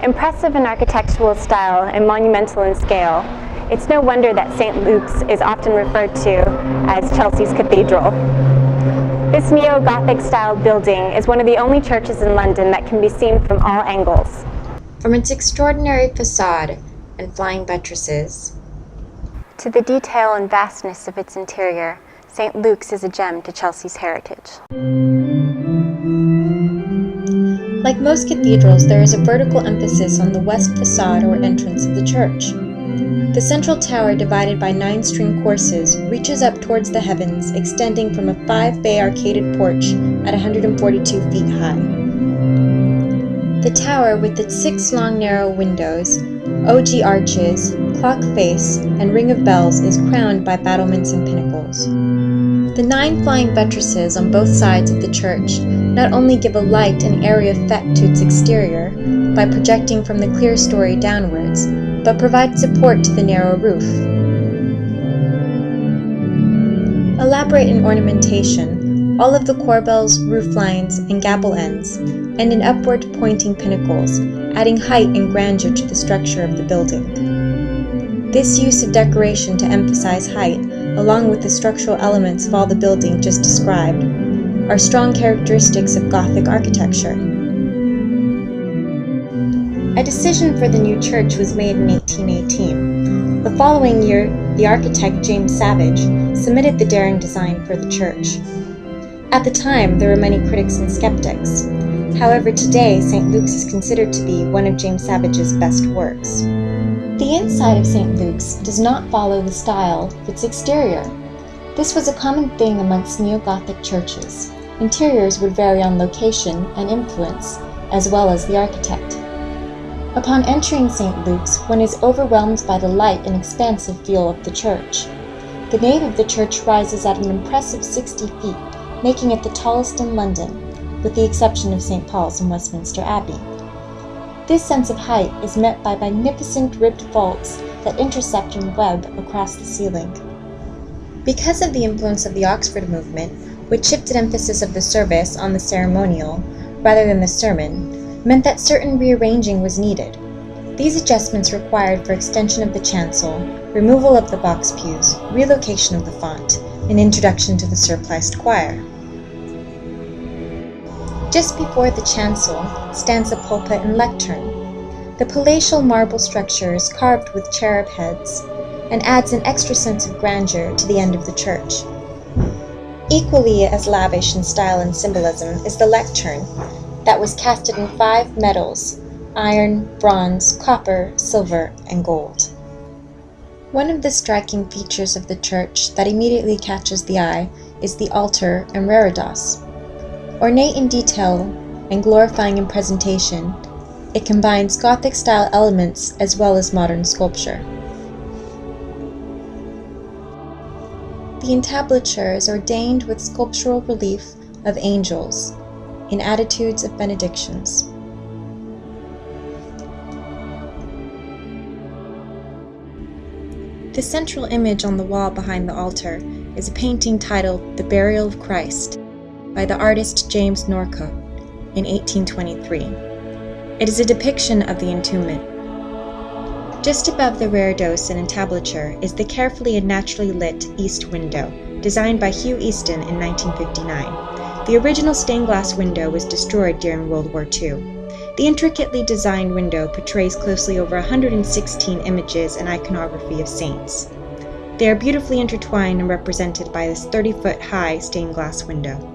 Impressive in architectural style and monumental in scale, it's no wonder that St. Luke's is often referred to as Chelsea's cathedral. This neo-Gothic style building is one of the only churches in London that can be seen from all angles. From its extraordinary facade and flying buttresses to the detail and vastness of its interior, St. Luke's is a gem to Chelsea's heritage. Like most cathedrals, there is a vertical emphasis on the west facade or entrance of the church. The central tower, divided by 9 string courses, reaches up towards the heavens, extending from a 5-bay arcaded porch at 142 feet high. The tower, with its 6 long narrow windows, ogee arches, clock face, and ring of bells, is crowned by battlements and pinnacles. The 9 flying buttresses on both sides of the church not only give a light and airy effect to its exterior by projecting from the clear story downwards, but provide support to the narrow roof. Elaborate in ornamentation, all of the corbels, roof lines, and gable ends end in upward pointing pinnacles, adding height and grandeur to the structure of the building. This use of decoration to emphasize height, along with the structural elements of all the building just described, are strong characteristics of Gothic architecture. A decision for the new church was made in 1818. The following year, the architect James Savage submitted the daring design for the church. At the time, there were many critics and skeptics. However, today, St. Luke's is considered to be one of James Savage's best works. The inside of St. Luke's does not follow the style of its exterior. This was a common thing amongst neo-Gothic churches. Interiors would vary on location and influence, as well as the architect. Upon entering St. Luke's, one is overwhelmed by the light and expansive feel of the church. The nave of the church rises at an impressive 60 feet, making it the tallest in London, with the exception of St. Paul's and Westminster Abbey. This sense of height is met by magnificent ribbed vaults that intercept and web across the ceiling. Because of the influence of the Oxford movement, which shifted emphasis of the service on the ceremonial rather than the sermon, meant that certain rearranging was needed. These adjustments required for extension of the chancel, removal of the box pews, relocation of the font, and introduction to the surpliced choir. Just before the chancel stands the pulpit and lectern. The palatial marble structure is carved with cherub heads and adds an extra sense of grandeur to the end of the church. Equally as lavish in style and symbolism is the lectern, that was casted in 5 metals: iron, bronze, copper, silver, and gold. One of the striking features of the church that immediately catches the eye is the altar and reredos. Ornate in detail and glorifying in presentation, it combines Gothic-style elements as well as modern sculpture. The entablature is ordained with sculptural relief of angels in attitudes of benedictions. The central image on the wall behind the altar is a painting titled The Burial of Christ by the artist James Norcott in 1823. It is a depiction of the entombment. Just above the reredos and entablature is the carefully and naturally lit east window, designed by Hugh Easton in 1959. The original stained glass window was destroyed during World War II. The intricately designed window portrays closely over 116 images and iconography of saints. They are beautifully intertwined and represented by this 30-foot-high stained glass window.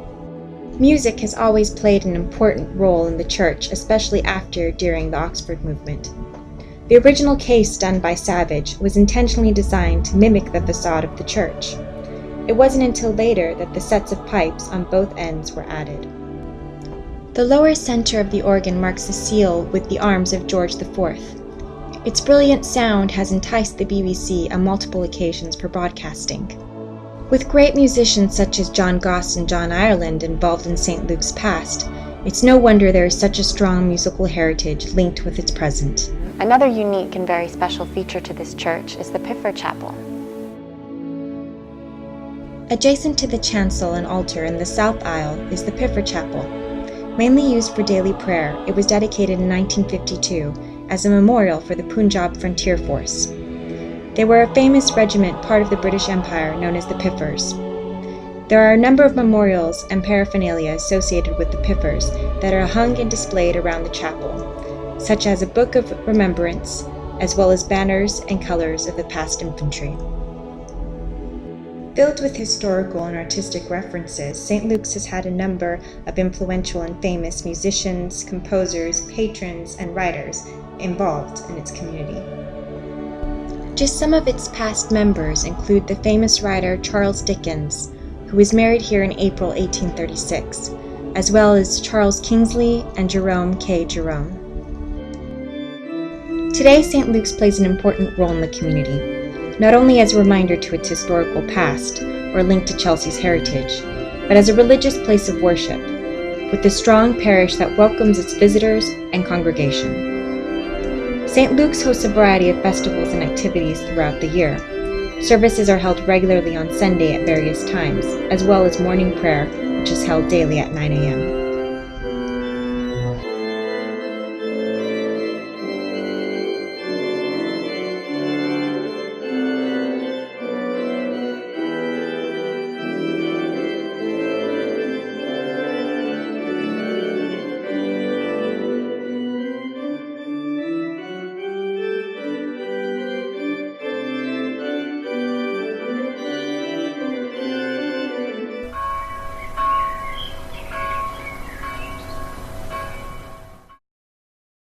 Music has always played an important role in the church, especially during the Oxford movement. The original case done by Savage was intentionally designed to mimic the facade of the church. It wasn't until later that the sets of pipes on both ends were added. The lower center of the organ marks a seal with the arms of George IV. Its brilliant sound has enticed the BBC on multiple occasions for broadcasting. With great musicians such as John Goss and John Ireland involved in St. Luke's past, it's no wonder there is such a strong musical heritage linked with its present. Another unique and very special feature to this church is the Piffer Chapel. Adjacent to the chancel and altar in the south aisle is the Piffer Chapel. Mainly used for daily prayer, it was dedicated in 1952 as a memorial for the Punjab Frontier Force. They were a famous regiment part of the British Empire known as the Piffers. There are a number of memorials and paraphernalia associated with the Piffers that are hung and displayed around the chapel, such as a book of remembrance, as well as banners and colors of the past infantry. Filled with historical and artistic references, St. Luke's has had a number of influential and famous musicians, composers, patrons, and writers involved in its community. Just some of its past members include the famous writer Charles Dickens, who was married here in April 1836, as well as Charles Kingsley and Jerome K. Jerome. Today, St. Luke's plays an important role in the community, not only as a reminder to its historical past or link to Chelsea's heritage, but as a religious place of worship, with a strong parish that welcomes its visitors and congregation. St. Luke's hosts a variety of festivals and activities throughout the year. Services are held regularly on Sunday at various times, as well as morning prayer, which is held daily at 9 a.m.